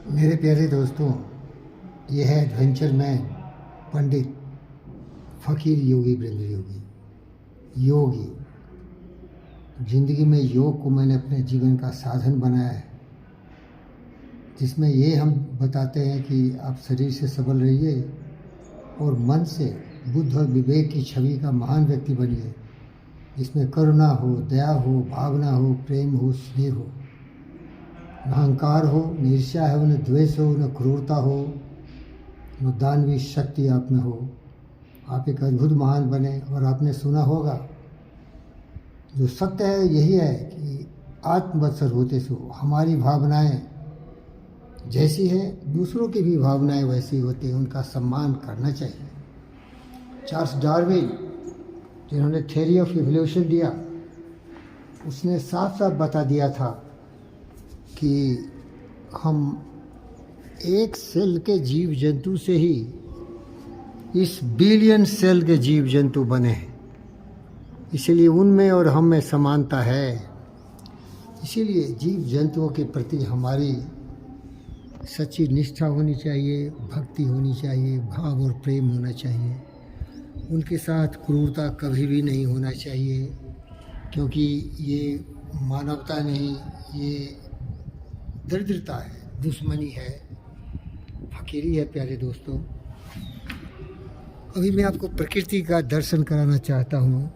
मेरे प्यारे दोस्तों, यह है एडवेंचर मैन पंडित फ़कीर योगी ब्रह्म योगी। ज़िंदगी में योग को मैंने अपने जीवन का साधन बनाया है, जिसमें ये हम बताते हैं कि आप शरीर से सबल रहिए और मन से बुद्ध और विवेक की छवि का महान व्यक्ति बनिए, जिसमें करुणा हो, दया हो, भावना हो, प्रेम हो, स्नेह हो, न अहंकार हो, न ईर्ष्या हो, न द्वेष हो, न क्रूरता हो, न दानवी शक्ति आप में हो। आप एक अद्भुत महान बने। और आपने सुना होगा, जो सत्य है यही है कि आत्मवत्सर होते सो हमारी भावनाएं जैसी है दूसरों की भी भावनाएं वैसी होती हैं, उनका सम्मान करना चाहिए। चार्ल्स डार्विन, जिन्होंने थ्योरी ऑफ इवोल्यूशन दिया, उसने साफ साफ बता दिया था कि हम एक सेल के जीव जंतु से ही इस बिलियन सेल के जीव जंतु बने हैं। इसीलिए उनमें और हम में समानता है। इसीलिए जीव जंतुओं के प्रति हमारी सच्ची निष्ठा होनी चाहिए, भक्ति होनी चाहिए, भाव और प्रेम होना चाहिए। उनके साथ क्रूरता कभी भी नहीं होना चाहिए, क्योंकि ये मानवता नहीं, ये दरिद्रता है, दुश्मनी है, फकीरी है। प्यारे दोस्तों, अभी मैं आपको प्रकृति का दर्शन कराना चाहता हूँ।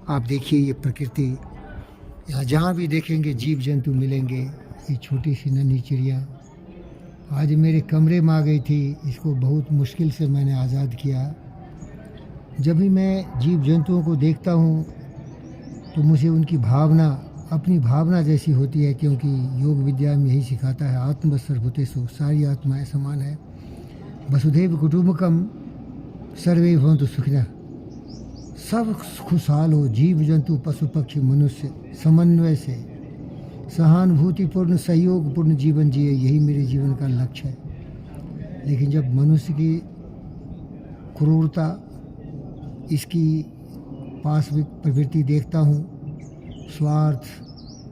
आप देखिए ये प्रकृति, यहाँ जहाँ भी देखेंगे जीव जंतु मिलेंगे। ये छोटी सी नन्ही चिड़िया आज मेरे कमरे में आ गई थी, इसको बहुत मुश्किल से मैंने आज़ाद किया। जब भी मैं जीव जंतुओं को देखता हूँ तो मुझे उनकी भावना अपनी भावना जैसी होती है, क्योंकि योग विद्या में यही सिखाता है, आत्मवत्सर भूतेषु, सारी आत्माएं समान है। वसुधैव कुटुम्बकम सर्वे भवन्तु सुखिनः, सब खुशहाल हो, जीव जंतु पशु पक्षी मनुष्य समन्वय से सहानुभूतिपूर्ण सहयोगपूर्ण जीवन जिए, यही मेरे जीवन का लक्ष्य है। लेकिन जब मनुष्य की क्रूरता, इसकी पाशविक प्रवृत्ति देखता हूँ, स्वार्थ,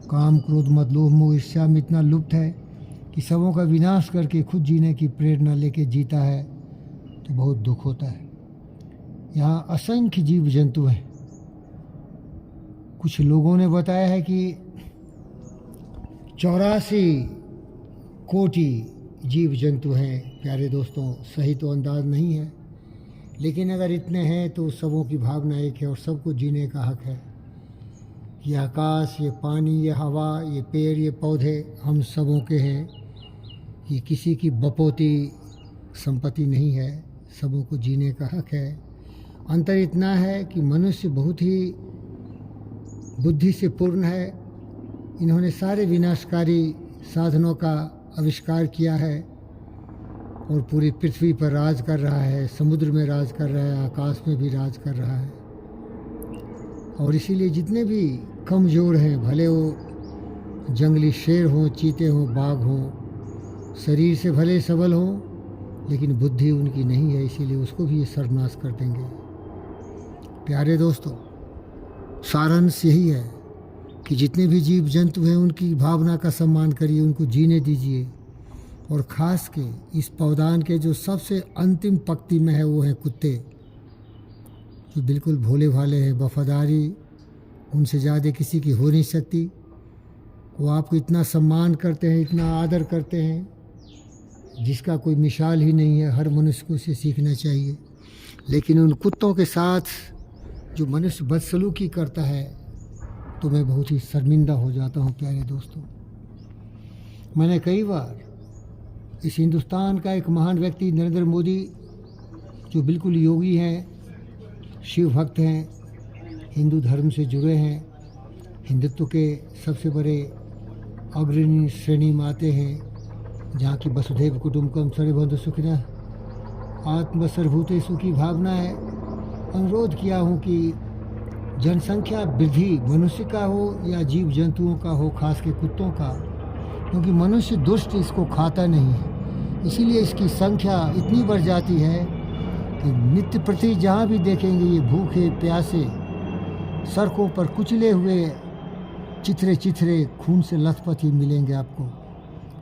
काम, क्रोध, मद, लोभ, मोह, ईर्ष्या में इतना लुप्त है कि सबों का विनाश करके खुद जीने की प्रेरणा लेके जीता है, तो बहुत दुख होता है। यहाँ असंख्य जीव जंतु हैं। कुछ लोगों ने बताया है कि 84 कोटि जीव जंतु हैं। प्यारे दोस्तों, सही तो अंदाज नहीं है, लेकिन अगर इतने हैं तो सबों की भावना एक है और सबको जीने का हक है। ये आकाश, ये पानी, ये हवा, ये पेड़, ये पौधे हम सबों के हैं। ये किसी की बपोती संपत्ति नहीं है, सबों को जीने का हक है। अंतर इतना है कि मनुष्य बहुत ही बुद्धि से पूर्ण है। इन्होंने सारे विनाशकारी साधनों का आविष्कार किया है और पूरी पृथ्वी पर राज कर रहा है, समुद्र में राज कर रहा है, आकाश में भी राज कर रहा है। और इसीलिए जितने भी कमज़ोर हैं, भले वो जंगली शेर हों, चीते हों, बाघ हों, शरीर से भले सबल हों, लेकिन बुद्धि उनकी नहीं है, इसीलिए उसको भी ये सर्वनाश कर देंगे। प्यारे दोस्तों, सारांश यही है कि जितने भी जीव जंतु हैं उनकी भावना का सम्मान करिए, उनको जीने दीजिए। और ख़ास के इस पौदान के जो सबसे अंतिम पंक्ति में है वो हैं कुत्ते, जो बिल्कुल भोले भाले हैं, वफादारी उनसे ज़्यादा किसी की हो नहीं सकती। वो आपको इतना सम्मान करते हैं, इतना आदर करते हैं, जिसका कोई मिसाल ही नहीं है। हर मनुष्य को उसे सीखना चाहिए। लेकिन उन कुत्तों के साथ जो मनुष्य बदसलूकी करता है तो मैं बहुत ही शर्मिंदा हो जाता हूँ। प्यारे दोस्तों, मैंने कई बार इस हिंदुस्तान का एक महान व्यक्ति नरेंद्र मोदी, जो बिल्कुल योगी हैं, शिव भक्त हैं, हिंदू धर्म से जुड़े हैं, हिंदुत्व के सबसे बड़े अग्रणी श्रेणी में आते हैं, जहाँ की वसुधैव कुटुम्बकम सर्वे भवन्तु सुखिनः, आत्मवत्सर भूतेषु की भावना है। अनुरोध किया हूँ कि जनसंख्या वृद्धि मनुष्य का हो या जीव जंतुओं का हो, खास के कुत्तों का, क्योंकि मनुष्य दुष्ट इसको खाता नहीं है, इसीलिए इसकी संख्या इतनी बढ़ जाती है कि नित्य प्रति जहाँ भी देखेंगे ये भूखे प्यासे सड़कों पर कुचले हुए चिथरे चिथरे खून से लथपथ ही मिलेंगे आपको।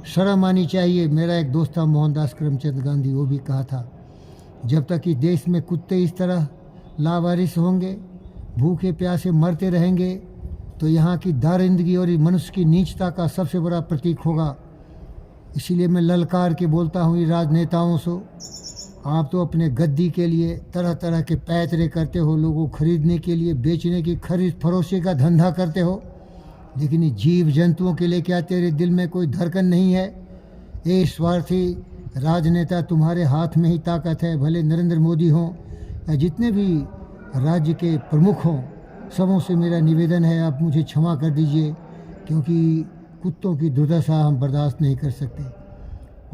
शर्म आनी चाहिए। मेरा एक दोस्त था मोहनदास करमचंद गांधी, वो भी कहा था जब तक कि देश में कुत्ते इस तरह लावारिस होंगे, भूखे प्यासे मरते रहेंगे, तो यहाँ की दारिंदगी और मनुष्य की नीचता का सबसे बड़ा प्रतीक होगा। इसीलिए मैं ललकार के बोलता हूँ राजनेताओं से, आप तो अपने गद्दी के लिए तरह तरह के पैतरे करते हो, लोगों को खरीदने के लिए बेचने की खरीद फरोशी का धंधा करते हो, लेकिन जीव जंतुओं के लिए क्या तेरे दिल में कोई धड़कन नहीं है? ए स्वार्थी राजनेता, तुम्हारे हाथ में ही ताकत है। भले नरेंद्र मोदी हों या जितने भी राज्य के प्रमुख हों, सबों से मेरा निवेदन है आप मुझे क्षमा कर दीजिए, क्योंकि कुत्तों की दुर्दशा हम बर्दाश्त नहीं कर सकते।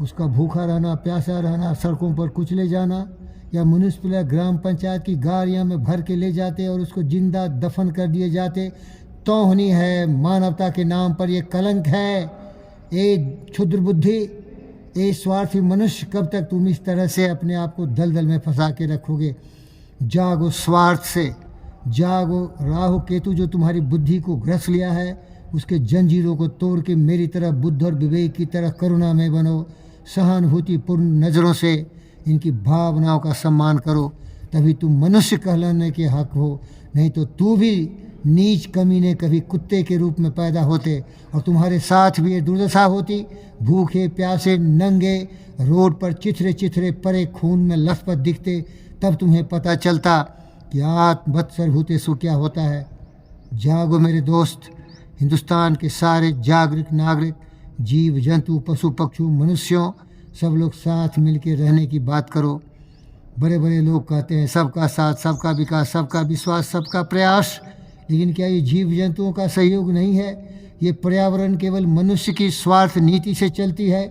उसका भूखा रहना, प्यासा रहना, सड़कों पर कुचले जाना, या म्यूनिसिपल या ग्राम पंचायत की गाड़ियाँ में भर के ले जाते और उसको जिंदा दफन कर दिए जाते, तौहनी है। मानवता के नाम पर ये कलंक है। ए क्षुद्र बुद्धि, ए स्वार्थी मनुष्य, कब तक तुम इस तरह से अपने आप को दलदल में फंसा के रखोगे? जागो स्वार्थ से, जागो। राहु केतु जो तुम्हारी बुद्धि को ग्रस लिया है, उसके जंजीरों को तोड़ के मेरी तरह बुद्ध और विवेक की तरह करुणा में बनो। सहानुभूतिपूर्ण नज़रों से इनकी भावनाओं का सम्मान करो, तभी तुम मनुष्य कहलाने के हक हो। नहीं तो तू भी नीच कमीने कभी कुत्ते के रूप में पैदा होते और तुम्हारे साथ भी ये दुर्दशा होती। भूखे प्यासे नंगे रोड पर चिथरे चिथरे परे खून में लथपथ दिखते, तब तुम्हें पता चलता कि आत्मवत्सर भूतेषु क्या होता है। जागो मेरे दोस्त, हिंदुस्तान के सारे जागरूक नागरिक, जीव जंतु, पशु पक्षी, मनुष्यों, सब लोग साथ मिलके रहने की बात करो। बड़े बड़े लोग कहते हैं सबका साथ, सबका विकास, सबका विश्वास, सबका प्रयास, लेकिन क्या ये जीव जंतुओं का सहयोग नहीं है? ये पर्यावरण केवल मनुष्य की स्वार्थ नीति से चलती है।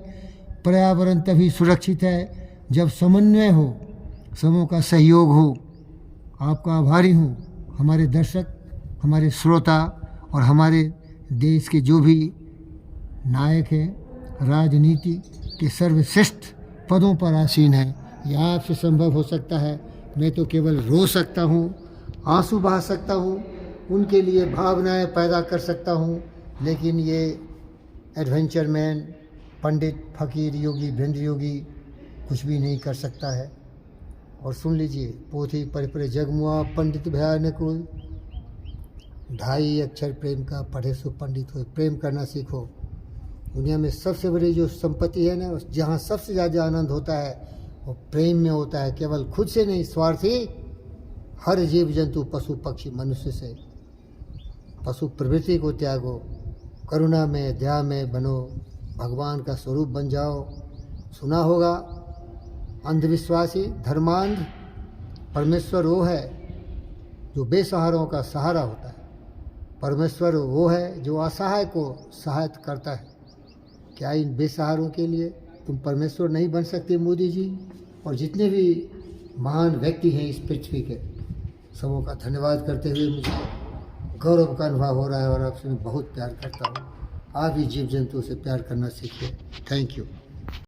पर्यावरण तभी सुरक्षित है जब समन्वय हो, सबों का सहयोग हो। आपका आभारी हूँ हमारे दर्शक, हमारे श्रोता और हमारे देश के जो भी नायक हैं, राजनीति के सर्वश्रेष्ठ पदों पर आसीन हैं। यह आपसे संभव हो सकता है। मैं तो केवल रो सकता हूँ, आंसू बहा सकता हूँ, उनके लिए भावनाएं पैदा कर सकता हूँ, लेकिन ये एडवेंचर मैन, पंडित, फकीर, योगी, भिंड योगी कुछ भी नहीं कर सकता है। और सुन लीजिए, पोथी परिपरे जगमुआ पंडित भया न कोई, 2.5 अक्षर प्रेम का पढ़े सो पंडित हो। प्रेम करना सीखो। दुनिया में सबसे बड़ी जो संपत्ति है ना, जहाँ सबसे ज़्यादा आनंद होता है वो प्रेम में होता है। केवल खुद से नहीं, स्वार्थी हर जीव जंतु, पशु पक्षी, मनुष्य से। पशु प्रवृत्ति को त्यागो, करुणा में, दया में बनो, भगवान का स्वरूप बन जाओ। सुना होगा अंधविश्वासी धर्मांध, परमेश्वर वो है जो बेसहारों का सहारा होता है। परमेश्वर वो है जो असहाय को सहायता करता है। क्या इन बेसहारों के लिए तुम परमेश्वर नहीं बन सकते मोदी जी? और जितने भी महान व्यक्ति हैं इस पृथ्वी के, सबों का धन्यवाद करते हुए मुझे गौरव का अनुभव हो रहा है और आपसे मैं बहुत प्यार करता हूँ। आप भी जीव जंतुओं से प्यार करना सीखिए। Thank you.